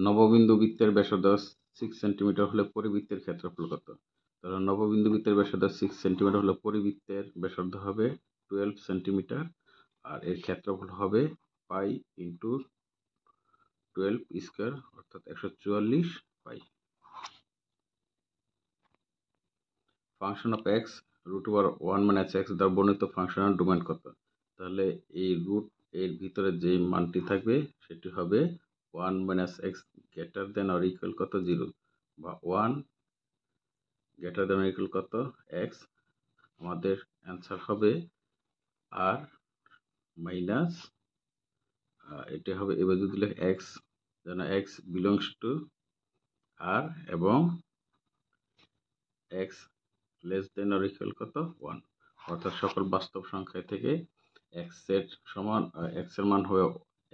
নববিন্দু বৃত্তের ব্যাসার্ধ 6 সেন্টিমিটার হলে পরিবৃত্তের ক্ষেত্রফল কত? তাহলে নববিন্দু বৃত্তের ব্যাসার্ধ 6 সেন্টিমিটার হলে পরিবৃত্তের ব্যাসার্ধ হবে 12 সেন্টিমিটার আর এর ক্ষেত্রফল হবে পাই ইন্টু 12 স্কয়ার অর্থাৎ 144 পাই। Function of x root over 1 minus x দ্বারা বর্ণিত ফাংশনের ডোমেন কত? তাহলে এই রুট এর ভিতরে যে মানটি থাকবে সেটি হবে 1 minus x greater than or equal কত 0 বা 1 গ্রেটার দেন অর ইকুয়াল কত এক্স। আমাদের অ্যান্সার হবে আর মাইনাস এটা হবে এবার যদি লিখে এক্স যেন এক্স বিলংস টু আর এবং x less than or equal কত 1 অর্থাৎ সকল বাস্তব সংখ্যা থেকে এক্স এর সমান এক্স এর মান হবে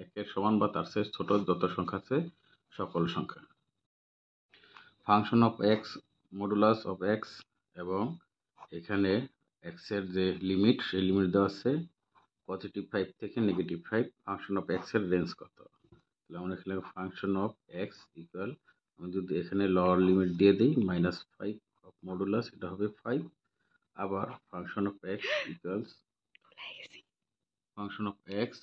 1 এর সমান বা তার চেয়ে ছোট যত সংখ্যা আছে সকল সংখ্যা। Function of x modulus of x এবং এখানে এক্স এর যে লিমিট সেই লিমিট দেওয়া আছে পজিটিভ 5 থেকে নেগেটিভ 5। ফাংশন অফ এক্স এর রেঞ্জ কত? তাহলে আমরা এখানে ফাংশন অফ এক্স ইকুয়াল আমি যদি এখানে লোয়ার লিমিট দিয়ে দিই -5 অফ মডুলাস এটা হবে 5। আবার function of x equals function of x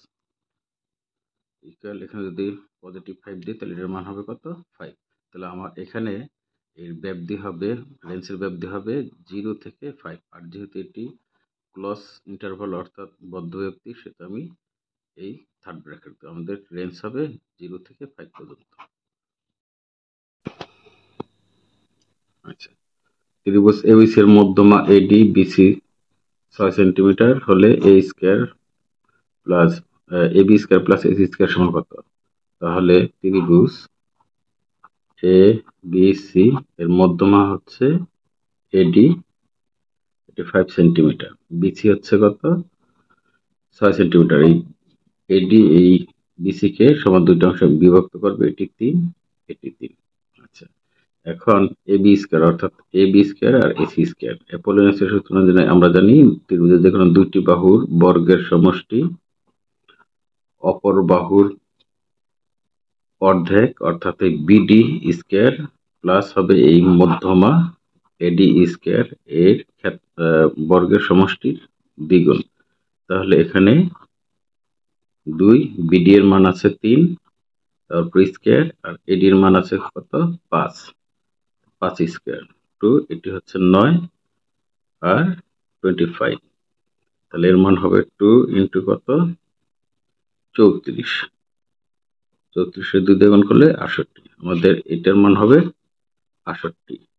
equal এখানে যদি পজিটিভ 5 দিই তাহলে এর মান হবে কত 5। তাহলে আমার এখানে এর ব্যাপ্তি হবে রেঞ্জের ব্যাপ্তি হবে 0 থেকে 5 আর যেহেতু এটি ক্লোজ ইন্টারভাল অর্থাৎ বদ্ধ ব্যাপ্তি সেটা আমি এই থার্ড ব্র্যাকেট দেব। আমাদের রেঞ্জ হবে 0 থেকে 5 পর্যন্ত। আচ্ছা, ত্রিভুজ এবিসি এর মধ্যমা এডি বিসি 6 সেন্টিমিটার হলে A square plus AB square plus AC square সমান কত? তাহলে ত্রিভুজ এ বি সি এর মধ্যমা হচ্ছে এডি, এটা 5 সেন্টিমিটার, বিসি হচ্ছে কত 6 সেন্টিমিটার। এই এডি এই বিসি কে সমান দুইটা অংশে বিভক্ত করবে, এটি 3 এটি 3। আচ্ছা, এখন এবি স্কয়ার অর্থাৎ এবি স্কয়ার আর এসি স্কয়ার অ্যাপোলোনিয়াসের সূত্র অনুযায়ী আমরা জানি ত্রিভুজের যে কোনো দুইটি বাহুর বর্গের সমষ্টি অপর বাহুর অর্ধেক অর্থাৎ এই বিডি স্কয়ার প্লাস হবে এই মধ্যমা এডি স্কয়ার এর বর্গের সমষ্টির দ্বিগুণ। তাহলে এখানে 2 বিডি এর মান আছে 3 তারপর স্কয়ার আর এডি এর মান আছে কত 5 স্কয়ার 2 এটি হচ্ছে 9 আর 25। তাহলে এর মান হবে 2 ইন্টু কত 34, 34 এর 2 দিয়ে গুণ করলে 68। আমাদের এটার মান হবে 68।